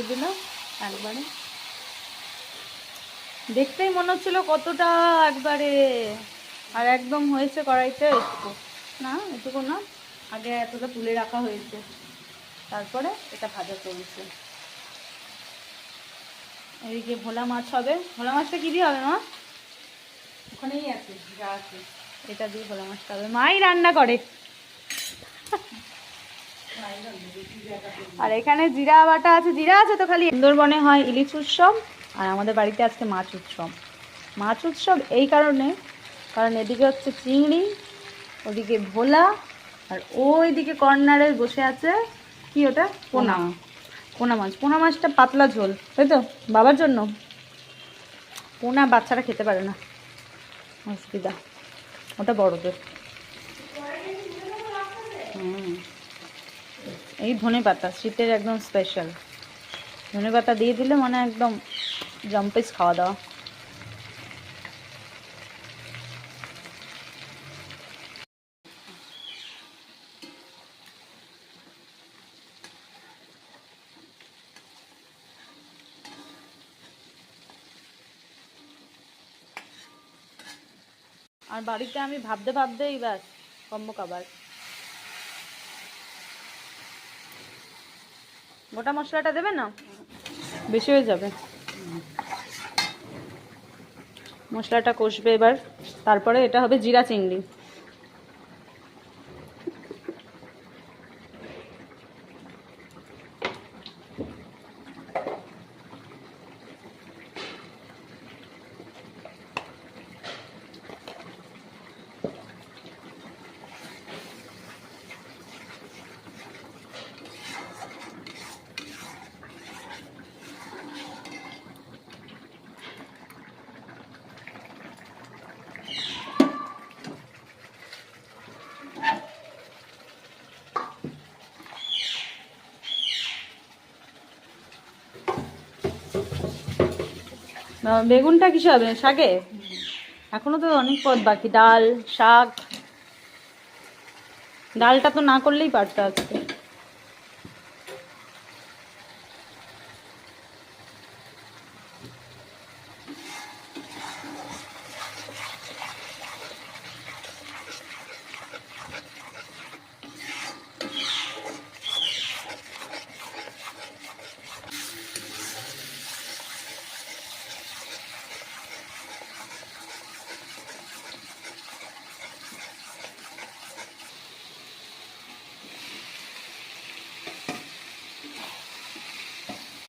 দিল একবারে, দেখতেই মনে হচ্ছিল কতটা একবারে, আর একদম হয়েছে কড়াইতে একটু না, এটুকু না, আগে এতটা তুলে রাখা হয়েছে, তারপরে এটা ভাজা চলছে। এদিকে ভোলা মাছ হবে। ভোলা মাছটা কি দিয়ে হবে মা? ওখানেই আছে, যা আছে এটা দিয়ে ভোলা মাছটা হবে। মাই রান্না করে। আর এখানে জিরা বাটা আছে, জিরা আছে তো খালি। সুন্দরবনে হয় ইলিশ উৎসব, আর আমাদের বাড়িতে আজকে মাছ উৎসব। মাছ উৎসব এই কারণে, কারণ এদিকে হচ্ছে চিংড়ি, ওদিকে ভোলা, আর ওইদিকে কর্নারে বসে আছে কি ওটা, পোনা। পোনা মাছ, পোনা মাছটা পাতলা ঝোল, তাই তো বাবার জন্য। পোনা বাচ্চারা খেতে পারে না, অসুবিধা, ওটা বড়দের। এই ধনে পাতা শীতের একদম স্পেশাল, ধনে পাতা দিয়ে দিলে মানে একদম জম্পিস খাওয়া দাওয়া। আর বাড়িতে আমি ভাবতে ভাবতেই ব্যাস কম্বো কাবার। গোটা মশলাটা দেবে না, বেশি হয়ে যাবে। মশলাটা কষবে এবার, তারপরে এটা হবে জিরা চিংড়ি। বেগুনটা কিসে হবে, শাকে? এখনো তো অনেক পদ বাকি, ডাল শাক। ডালটা তো না করলেই পারতো আজকে।